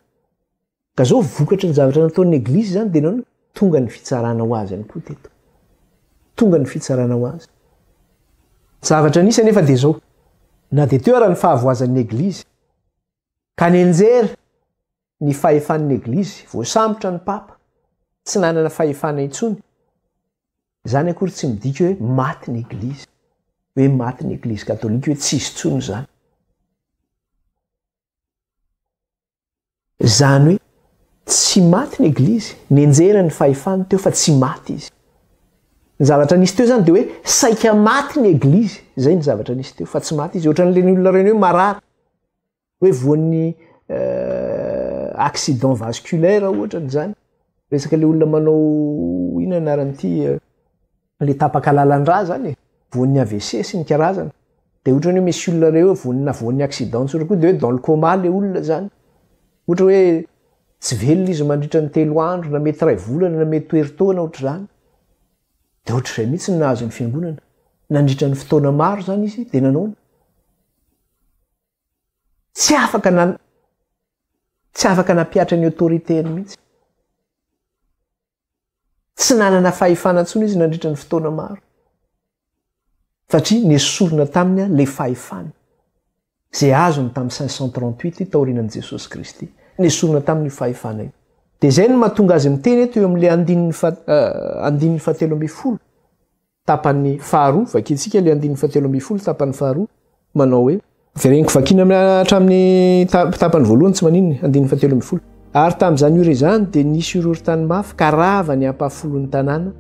ka zao vokatra ny zavatra nataon'ny église zany de nao tonga ny fitsarana ho azy ihany koa teto tonga ny fitsarana ho azy zavatra nisy anefa de zao na de teo raha ny fahavoazan'ny église ka ny enjery ny fahefan'ny église voasambotra ny papa tsy nanana fahefana intsony zany akory tsy midika hoe maty ny église hoe maty ny église katolika hoe tsisy tsony zany zany hoe tsy maty ny église nenjera ny fahefany teo fa tsy maty izy ny zavatra nisy teo zany de hoe saika maty ny église zay ny zavatra nisy teo fa tsy maty izy ohatran'le ny olona reny hoe marary hoe voan'ny accident vasculaire ohatran'zany resaka le olona manao ina anaran'ity le tapakalalan-dra zany voan'ny AVC sy ny karazana de ohatrany hoe misy olona reo voan'ny accident tsora koa de hoe dans le coma le olona zany ohatra hoe tsy velona izy mandritra ny 3 andro na mety 2 volana na mety toeritaona ohatr'zany de ohatr'izay mihitsy ny nahazo ny fiangonana nandritra ny fotoana maro zany izy de nanaona tsy afaka napiatra ny autorité-ny mihitsy tsy nanana fahefana tsony izy nandritra ny fotoana maro satria nesorona taminy le fahefana zay azony tamin'ny 538 taorianan'i Jesosy Kristy nesorona tamin'ny fahefana io de zay no mahatonga azy miteny eto eo amin'le andininy 17 tapany faharoa vakitsika le andininy 17 tapany faharoa manao hoe vereniko vakina hatramin'ny tapany voalohany tsy maninony andininy 17 ary tamin'izany ore zany de nisy orohorotany mafy ka rava ny ampafolon'ny tanàna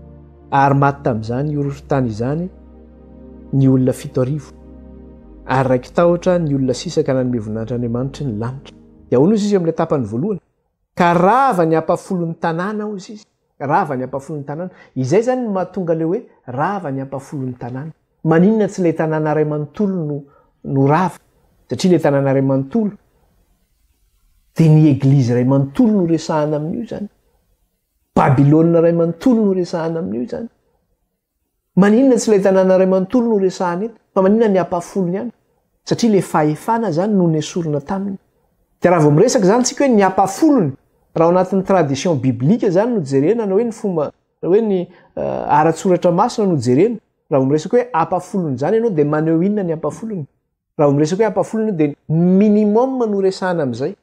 ary maty tamin'izany orohorotany izany ny olona 7,000 ary raiky tahotra ny olona sisaka nanome voninahitran'Andriamanitra ny lanitra de ahoana izy amin'le tapany voalohany ka rava ny ampafolon'ny tanàna ozy izy rava ny ampafolon'ny tanàna izay zany no mahatonga le hoe rava ny ampafolon'ny tanàna maninona tsy le tanàna ray manontolo no rava satria le tanàna ray manontolo de ny église ray manontolo no resahana amin'io zany Babilôna ray manontolo no resahana amin'io zany maninona tsy le tanàna ray manontolo no resahana eto fa maninona ny ampafolony ihany satria le fahefana zany no nesorona taminy de raha vao miresaka zany tsika hoe ny ampafolony raha ao anatin'ny tradition biblika zany no jerena na hoe ny fomba hoe ny aratsoratra masina no jerena raha vao miresaka hoe ampafolony zany ianao de maneo inona ny ampafolony raha vao miresaka hoe ampafolony de minimum no resahana am'izay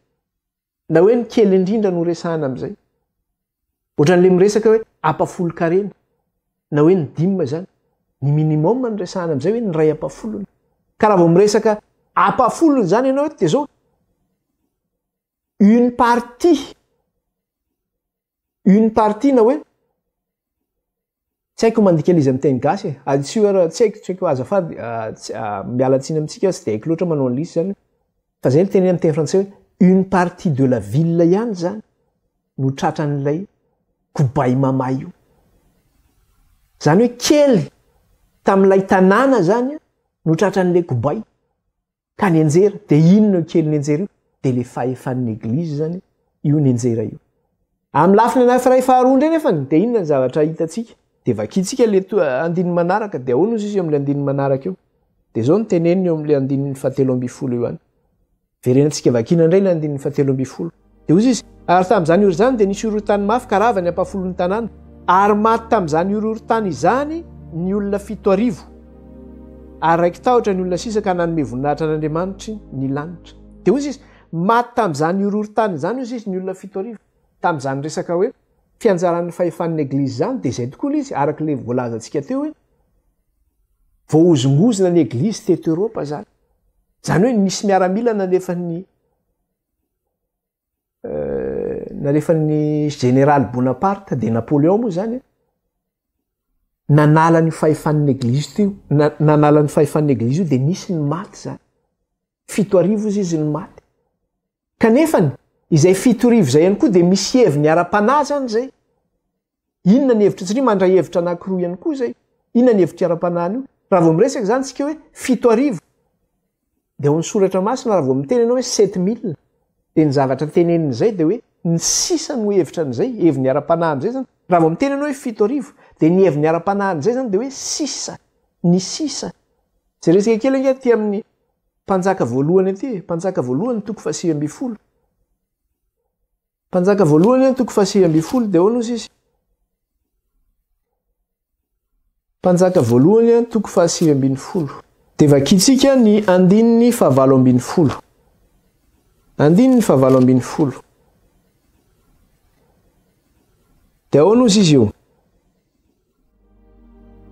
na hoe ny kely indrindra no resahana am'izay ohatran'le miresaka hoe ampafolo karena na hoe ny 5 zany ny minimum ny resahana am'izay hoe ny ray ampafolony ka raha vao miresaka ampafolony zany ianao de zao une partie na hoe tsy haiko mandika izy amin'ny teny gasy tsy haiko azafady mialatsiny amintsika tsy de haiko loatra manao an'lisy zany fa zay ny teny amin'ny teny frantsay hoe une partie de la ville ihany zany no tratran'ilay kobay mamay io zany hoe kely tamin'ilay tanàna zany no tratran'ilay kobay ka ny anjera de inona kely ny anjera io de le fahefan'ny eglizy zany io ny anjera io amin'ny lafiny anafiray faharoa indray nefany de inona ny zavatra hitatsika de vakitsika le andiny manaraka de ahoana izy io am'le andiny manaraka io de zao ny teneniny eo am'le andin'ny 17 io any verenantsika vakina indray le andin'ny 17 de ozy izy ary tam'izany ory-zany de nisy orohorotany mafy karavany ampafolon'ny tanàna ary maty tam'izany orohorotany izany ny olona 7,000 ary raiky tahotra ny olona sisa ka nanome voninahitra an'Andriamanitra ny lanitra de ozy izy maty tam'izany orohorotany zany ozy izy ny olona 7,000 tam'izany resaka hoe fianjaran'ny fahefan'ny eglizy zany de zay tokoa izy araka le voalazantsika teo hoe voaozongozona ny eglizy teto Eropa zany hoe nisy miaramila nalefan'ny général Bonaparte de Napoléon moa zany nanala ny fahefan'ny eglizy teo nanala ny fahefan'ny eglizy io de nisy ny maty zany 7,000 izy ny maty kanefany izay 7,000 zay ihany koa de misy heviny ara-panahy zany zay inona ny hevitra satria mandray hevitra anankiroa ihany koa zay inona ny hevitra ara-panahy io raha vao miresaka zany tsika hoe 7,000 de ho ny soratra masina raha vao miteny ianao hoe 7,000 de ny zavatra teneniny zay de hoe ny sisa no hevitra an'izay heviny ara-panahy an'izay zany raha vao miteny ianao hoe 7,000 de ny heviny ara-panahy an'izay zany de hoe sisa ny sisa zay resaka kely anga ty amin'ny mpanjaka voalohany aty mpanjaka voalohany toko 8,0 mpanjaka voalohany toko 8,0 de ahoana ozy izy mpanjaka voalohany toko 8,0 de vakitsika ny andininy 7,0 andininy 7,0 de ahoana ozy izy io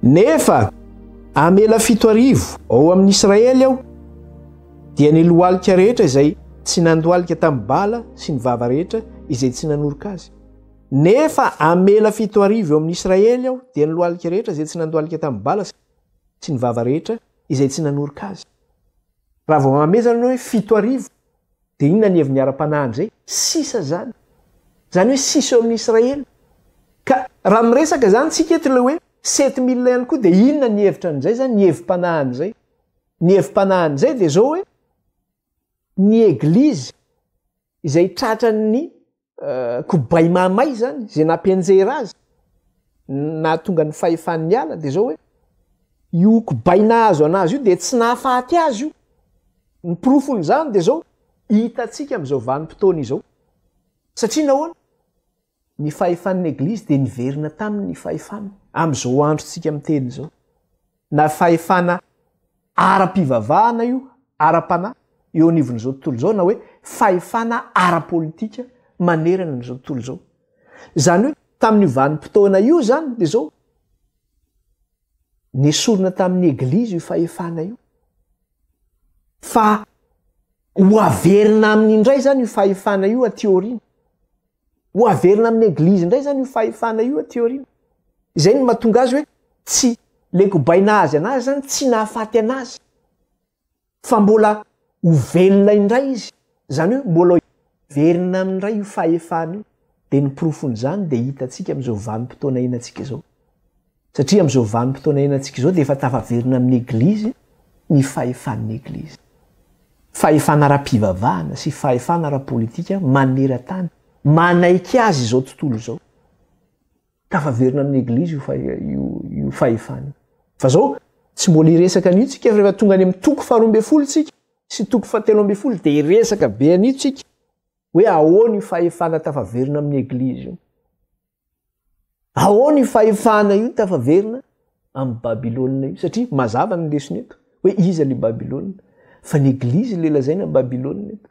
nefa amela 7,000 ao amin'ny Israely aho dia ny lohalika rehetra izay tsy nandohalika tamin'ny bala sy ny vava rehetra izay tsy nanoroka azy nefa amela 7,000 eo amin'ny Israely aho dia ny lohalika rehetra izay tsy nandohalika tamin'ny bala sy ny vava rehetra izay tsy nanoroka azy raha vao mamezana hoe 7,000 de inona ny heviny ara-panahy zay sisa zany hoe sisa eo amin'ny Israely ka raha miresaka zany tsika eto le hoe 7,000 ihany koa de inona ny hevitra an'izay zany ny hevim-panahany ny hevim-panahany zay de zao hoe ny eglizy izay tratran'ny kobay mamay zany zay nampianjera azy na tonga ny fahefan'ny ala de zao hoe io kobay nahazo anazy io de tsy nahafaty azy io ny profony zany de zao hitatsika am'izao vanim-potoana izao satria nahoana ny fahefan'ny eglizy de niverina tamin'ny fahefana am'izao androtsika miteny zao na fahefana ara-pivavahana io ara-panahy eo anivon'izao tontolo zao na hoe fahefana ara-politika manerana n'izao tontolo zao zany hoe tamin'ny vanim-potoana io zany de zao nesorona tamin'ny eglizy io fahefana io fa ho averina amin'ny indray zany io fahefana io ateorina ho averina amin'ny eglizy indray zany io fahefana io ateorina izay ny mahatonga azy hoe tsy le kobaina azy anazy zany tsy nahafaty anazy fa mbola ho velona indray izy zany hoe mbola verina amin'indray io fahefana io de ny profony zany de hitatsika am'izao vanim-potoana iainantsika zao satria am'izao vanim-potoana iainantsika zao de efa tafaverina amin'ny eglizy ny fahefan'ny eglizy fahefana ara-pivavahana sy fahefana ara-politika maneran-tany manaiky azy izao tontolo zao tafaverina amin'ny eglizy io fahefana fa zao tsy mbola iresaka an'io tsika rehefa tonga any amin'ny toko 12 tsika sy toko 13 de iresaka be an'io tsika hoe ahoana io fahefana tafaverina amin'ny eglizy io ahoana io fahefana io tafaverina amin'ny Babilôna io satria mazava ny lesony eto hoe iza le Babilôna fa ny eglizy le lazaina Babilôna eto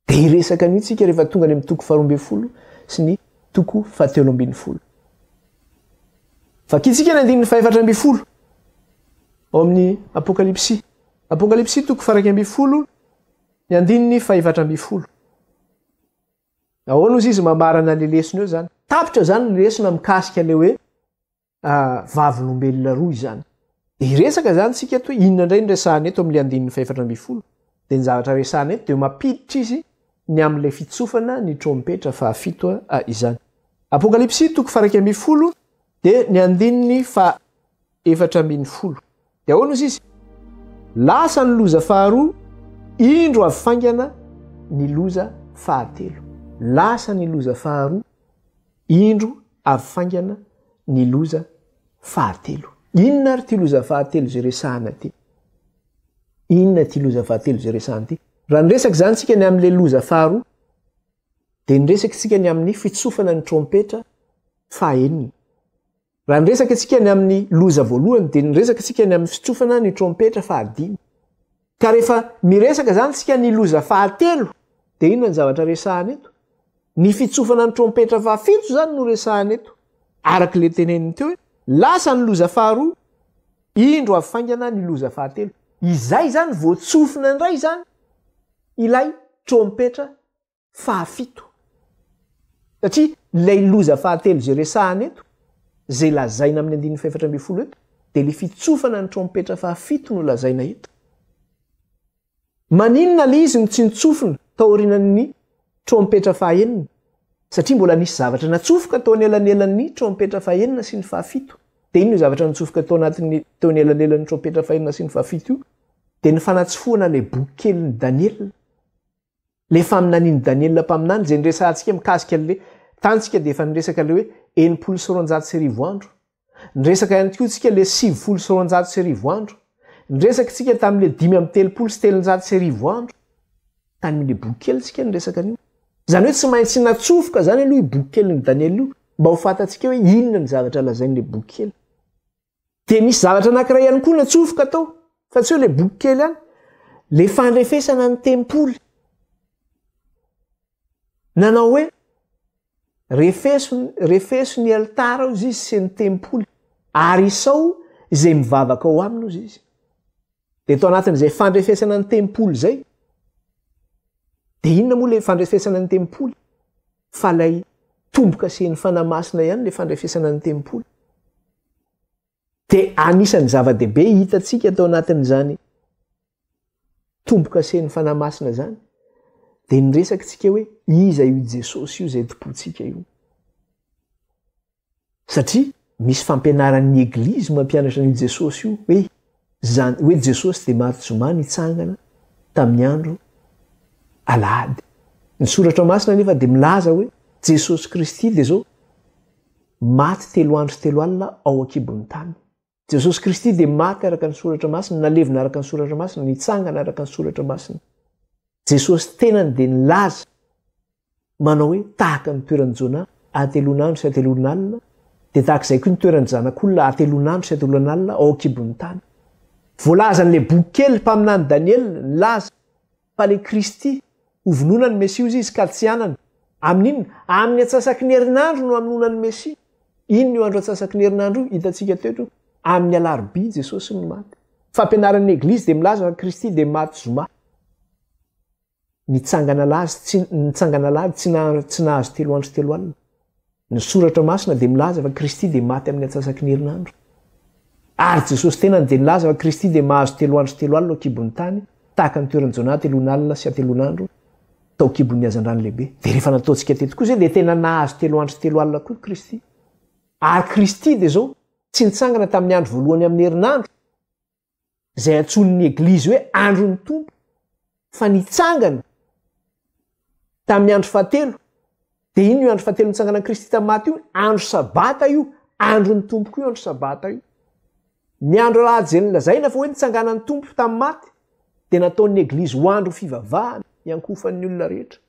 de iresaka an'io tsika rehefa tonga any amin'ny toko 12 sy ny toko 13 vakitsika ny andininy 14 ao amin'ny apokalipsy toko 1 ny andininy 14 ahoana ozy izy mamarana le lesona eo zany tapitra zany ny lesona mikasika le hoe vavolombelona roa izany de iresaka zany sika to inona indray nyresahana eto am'le andininy faefatra amby folo de ny zavatra resahana eto de mapiditra izy ny am'le fitsofana ny trompetra fahafito izany apokalipsy toko faraky amby folo de ny andininy fa efatra ambiny folo de ahoana ozy izy lasa ny loza faharoa indro avy fangana ny loza fahatelo lasa ny loza faharoa indro avy fangana ny loza fahatelo inona ary ty loza fahatelo zay resahana ty inona ty loza fahatelo zay resahana ty raha nyresaky zany tsika ny am'le loza faharoa de nyresaky tsika ny amin'ny fitsofana ny trompetra fahaenina raha nyresaky tsika ny amin'ny loza voalohany de nyresaky tsika ny amin'ny fitsofana ny trompetra fahadimy ka rehefa miresaka zany tsika ny loza fahatelo de inona ny zavatra resahana eto ny fitsofana ny trompetra fahafito zany no resahana eto araky le teneniny teo hoe lasa ny loza faharoa indro avy fangana ny loza fahatelo izay zany voatsofina ndray zany ilay trompetra fahafito satria lay loza fahatelo zay resahana eto zay lazaina amin'ny andininy faefatra amby folo eto de le fitsofana ny trompetra fahafito no lazaina eto maninona le izy no tsy nitsofina taorinan'ny trompetra fahaenina satria mbola nisy zavatra natsofoka tao anelanelan'ny trompetra fahaenina sy ny fahafito de ino zavatra nitsofoka tao anatin'ny tao anelanelan'ny trompetra fahaenina sy ny fahafito io de ny fanatsofoana le boky keliny Daniel le faminaniny Daniel mpaminany zay nyresantsika mikasika le tantsika de efa niresaka le hoe 900 andro nyresaka ihany koa tsika le 700 andro nyresaky tsika tam'le 5 andro tanyle boky kely tsika nyresaka an'io zany hoe tsy maintsy natsofoka zany aloha i boky keliny Daniel io mba ho fatatsika hoe inona ny zavatra lazain'le boky kely de misy zavatra anankiray ihany koa natsofoka tao fa tsy hoe le boky kely any le fandrefesana ny tempoly nanao hoe refeso ny altara ozy izy sy ny tempoly ary isao zay mivavaka ao aminy ozy izy de tao anatin'izay fandrefesana ny tempoly zay de inona moa le fandrefesana ny tempoly fa lay tomboka sehn'ny fanamasina ihany le fandrefesana ny tempoly de anisan'ny zava-dehibe hitatsika tao anatin'izany tomboka sehn'ny fanamasina zany de nyresaky tsika hoe iza io Jesosy io zay tompontsika io satria misy fampianaran'ny eglizy mampianatra n'io Jesosy io hoe Jesosy de maty nitsangana tamin'ny andro alahady ny soratra masina nefa de milaza hoe Jesosy Kristy de zao maty 3 andro 3 alina ao akibon'ny tany Jesosy Kristy de maty araka ny soratra masina nalevina araka ny soratra masina nitsangana araka ny soratra masina Jesosy tenany de nilaza manao hoe tahaka ny toeran'ny Jona atelonandro sy atelonalina de tahak'izay koa ny toeran'ny zanak'olona atelonandro sy atelonalina ao akibon'ny tany voalazan'le boky kely mpaminany Daniel nilaza fa le Kristy hovonona ny Mesia ozy izy ka tsy anana amin'inona amin'ny atsasaky ny herinandro no hamonona ny Mesia ino io andro atsasaky ny herinandro io hitatsika teto amin'ny alarobia Jesosy no maty fampianaran'ny eglizy de milaza fa Kristy de maty zoma nitsangana lazy tsy nahazo 3 andro 3 alina ny soratra masina de milaza fa Kristy de maty amin'ny atsasaky ny herinandro ary Jesosy tenany de nilaza fa Kristy de mahazo 3 andro 3 alina akibon'ny tany tahaka ny toeran'ny Jona atelonalina sy atelonandro tao kibon'ny hazan-drano lehibe de rehefa nataontsika teto koa zay de tena nahazo 3 andro 3 alina koa Kristy ary Kristy de zao tsy nitsangana tamin'ny andro voalohany amin'ny herinandro zay antson'ny eglizy hoe andron'ny tompo fa nitsangana tamin'ny andro fahatelo de ino io andro fahatelo nitsangana Kristy tamin'ny maty io andro sabata io andron'ny tompoko io andro sabata io ny andro alahady zay nilazaina fa hoe nitsanganan'ny tompo tamin'ny maty de nataon'ny eglizy ho andro fivavahana iankofan'ny olona rehetra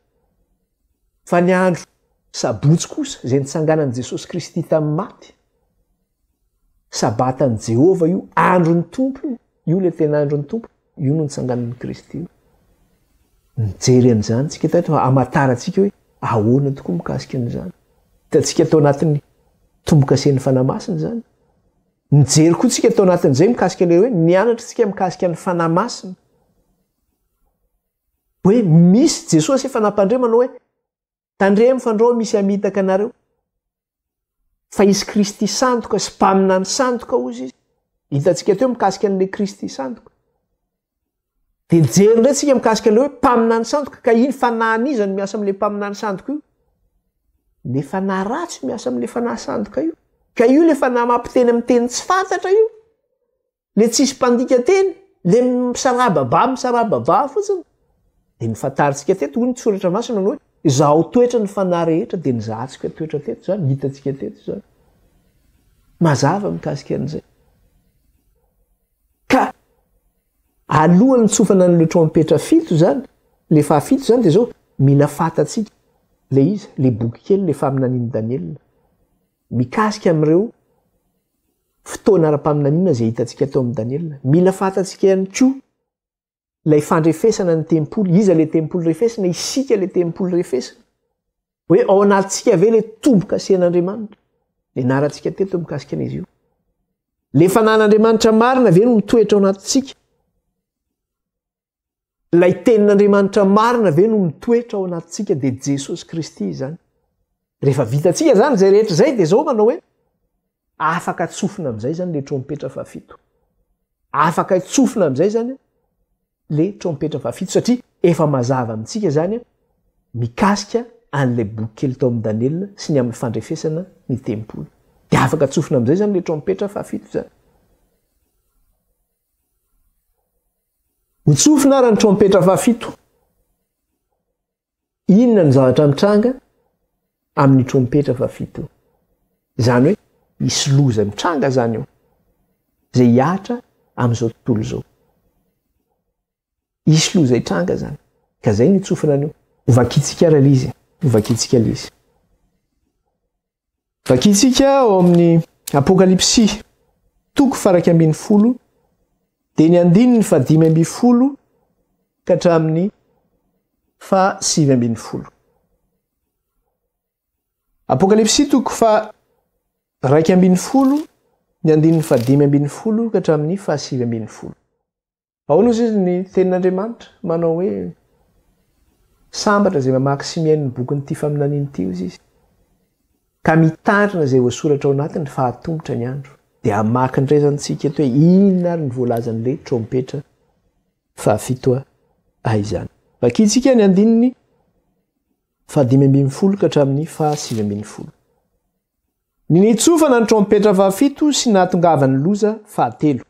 fa ny andro sabotsy kosa zay nitsanganan'i Jesosy Kristy tamin'ny maty sabatan'i Jehova io andron'ny tompo io le tena andron'ny tompo io no nitsanganan'i Kristy io nijery an'izany tsika tato amataratsika hoe ahoana tokoa mikasika an'izany hitatsika tao anatin'ny tomboka sehn'ny fanamasina zany nijery koa tsika tao anatin'izay mikasika le hoe nianatra tsika mikasika ny fanamasina hoe misy Jesosy efa nampandre manao hoe tandremo fandro misy amitaka anareo fa izy Kristy sandoka sy mpaminany sandoka ozy izy hitantsika teo mikasika an'le Kristy sandoka de jery ndray tsika mikasika an'le hoe mpaminany sandoka ka iny fanahany izany miasa am'le mpaminany sandoka io le fanahy ratsy miasa am'le fanahy sandoka io ka io le fanahy mampiteny amin'ny teny tsy fantatra io le tsisy mpandika teny le misarababa fotsiny de nifantaritsika teto hoy ny tsoratra masina no hoe zaho toetra ny fanahy rehetra de nizahatsika toetra teto zany hitatsika teto zany mazava mikasika an'izay ka alohan'ny tsofana n'le trompetra fito zany le fahafito zany de zao mila fatatsika le izy le boky kely le faminaniny Daniela mikasika am'ireo fotoana ara-paminanina zay hitatsika teo amin'ny Daniela mila fatatsika ihany koa lay fandrefesana ny tempoly iza le tempoly refesana isika le tempoly refesana hoe ao anatintsika ave le tomboka asian'Andriamanitra de naratsika teto mikasika an'izy io le fanan'Andriamanitra marina ave no mitoetra ao anatintsika lay tenin'Andriamanitra marina ave no mitoetra ao anatintsika de Jesosy Kristy zany rehefa vitatsika zany zay rehetra zay de zao manao hoe afaka tsofina am'izay zany le trompetra fahafito afaka tsofina am'izay zany le trompetra fahafito satria efa mazava amintsika zany mikasika an'le boky kely tao amin'ny Daniela sy ny amin'ny fandrefesana ny tempoly de afaka tsofina am'izay zany le trompetra fahafito zany mitsofina ara ny trompetra fahafito inona ny zavatra mitranga amin'ny trompetra fahafito zany hoe misy loza mitranga zany io zay hiatra am'izao tontolo zao isy loza hitranga zany ka zay nitsofina an'io ovakitsika ralizy ovakitsika lizy vakitsika ao amin'ny apokalipsy toko faraky ambin'ny folo de ny andininy fa 5:10 ka hatramin'ny fa 7:10 apokalipsy toko fa 2:10 ny andininy fa 5:10 ka hatramin'ny fa 7:10 ao nozy izy ny tenin'Andriamanitra manao hoe sambatra zay mamaky sy miainy ny bokyny ty faminaniny ty izy ka mitandrina zay voasoratra ao anatiny fahatombotra ny andro de amaky ndraizantsika eto hoe inona ary ny voalazan'le trompetra fahafito aizany vakitsika ny andininy fa 5:10 ka hatramin'ny fa 7:10 ny nitsofana ny trompetra fahafito sy nahatongavany loza fahatelo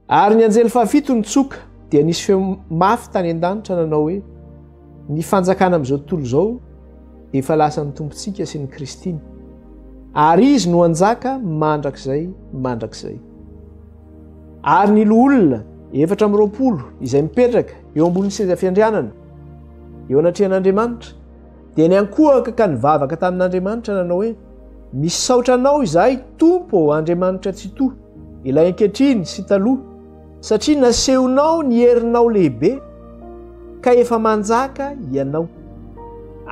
ary ny anjely fahafito nitsoka dia nisy feo mafy tany an-danitra nanao hoe ny fanjakana amin'izao tontolo zao efa lasa ny tompontsika sy ny Kristiny ary izy no anjaka mandrakizay ary ny loholona 420 izay mipetraka eo ambonin'ny seza fiandrianana eo anatrehan'Andriamanitra dia niankohaka ka nivavaka tamin'Andriamanitra nanao hoe misaotra anao izahay tompo Andriamanitra tsy to ilay ankehitriny sy taloha satria nasehonao ny herinao lehibe ka efa manjaka ianao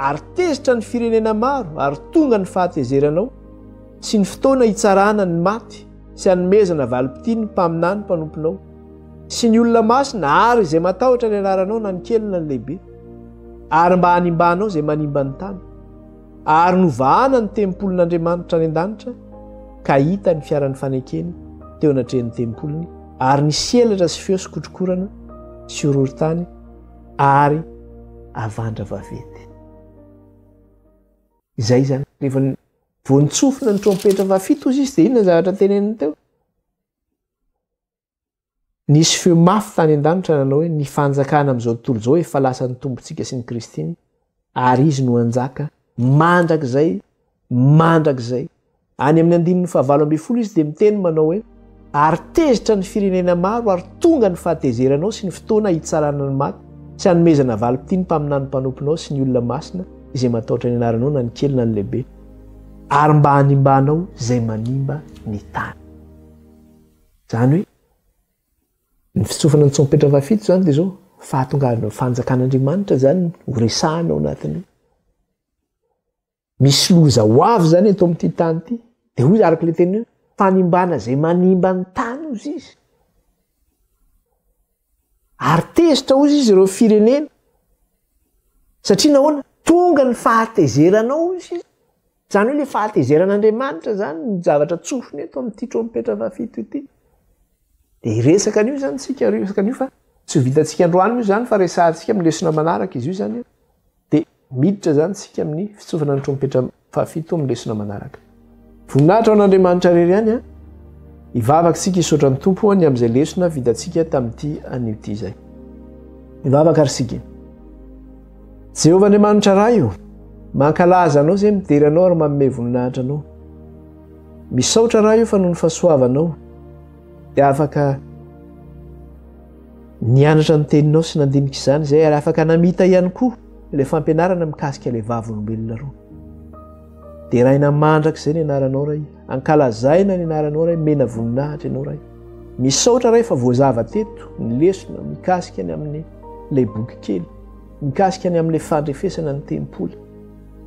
ary tezitra ny firenena maro ary tonga ny fahatezeranao sy ny fotoana hitsarana ny maty sy hanomezana valipitiny ny mpaminany mpanomponao sy ny olona masina ary izay matahotra ny anaranao na ny kely na ny lehibe ary mba hanimbanao izay manimba ny tany ary novahana ny tempolin'Andriamanitra any an-danitra ka hita ny fiaran'ny fanekeny teo anatrehan'ny tempoliny ary ny selatra sy feo sy kotrokorana sy horohorontany ary avandra vavety izay zany rehefa voanitsofina ny trompetra fahafito izy de inona zavatra teneniny teo nisy feo mafy tany an-danitra nanao hoe ny fanjakana amin'izao tontolo zao efa lasa ny tompontsika sy ny Kristiny ary izy no anjaka mandrakizay any amin'ny andininy fa 9:10 izy de miteny manao hoe ary tezitra ny firenena maro ary tonga ny fahatezeranao sy ny fotoana hitsarana ny maty sy hanomezana valipitiny mpaminany mpanomponao sy ny olona masina izay matahotra ny anaranao na ny kely na ny lehibe ary mba hanimbanao zay manimba ny tany zany hoe ny fitsofana ny trompetra fahafito zany de zao fahatongavanao fanjakan'Andriamanitra zany horesahana ao anatiny misy loza ho avy zany eto amin'ity tany ity de hoy araka le teny hoe fanimbana zay manimba ny tany ozy izy ary tezitra ozy izy ireo firenena satria nahoana tonga ny fahatezeranao izy zany hoe le fahatezeran'Andriamanitra zany ny zavatra tsofiny eto amin'ity trompetra fafito ity de resaka an'io zany tsika resaka an'io fa tsy ho vitantsika androany io zany fa resahantsika amin'ny lesona manaraka izy io zany de miditra zany tsika amin'ny fitsofana ny trompetra fafito amin'ny lesona manaraka voninahitra ao n'Andriamanitra rery ihany ivavaka sika isotra ny tompo ny amin'izay lesona vitantsika tamin'ity an'io zay ivavaka ary sika Jehovah Andriamanitra raha io mankalaza anao zay midery anao ary manome voninahitra anao misaotra raha io fa noho ny fahasoavanao de afaka nianatra ny teninao sy nandinika izany zay ary afaka namita ihany koa ilay fampianarana mikasika ilay vavolombelona roa de raina mandrak'izay ny anaranao ray ankalazaina ny anaranao ray mena voninahitra ianao ray misaotra ray fa voazava teto ny lesona mikasika ny amin'ny lay boky kely mikasika ny amin'ilay fandrefesana ny tempoly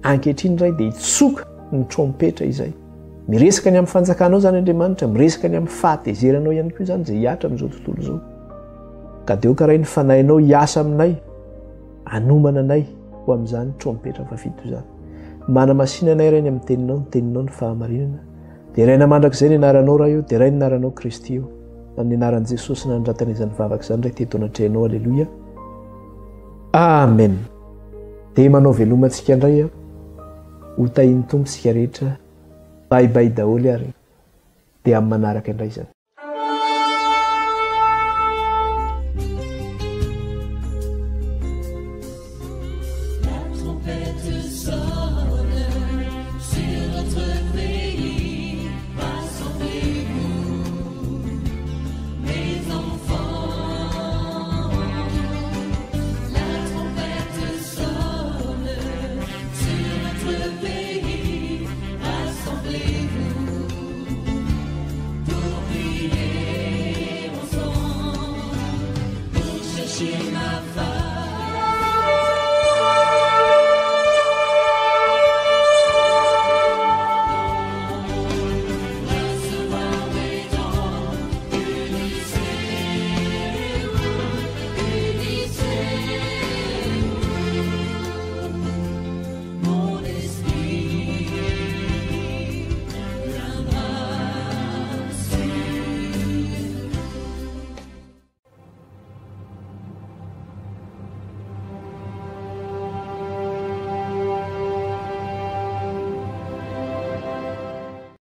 ankehitriny ray de hitsoka ny trompetra izay miresaka ny amin'ny fanjakanao zany Andriamanitra miresaka ny amin'ny fahatezeranao ihany koa zany zay hiatra amin'izao tontolo zao ka deo karay ny fanahinao hiasa aminay anomana anay ho amin'izany trompetra fafito zany manamasina anay ray ny amin'ny teninao ny fahamarinana de raina mandrak'izay ny anaranao raha io de ray ny anaranao Kristy io amin'ny anaran'i Jesosy nanondratana izany vavaka izany ray teto anatrehonao aleloia amen de manao velomantsika indray ho tahiny tompontsika rehetra baibay daholo ary de amin'ny manaraka indray zany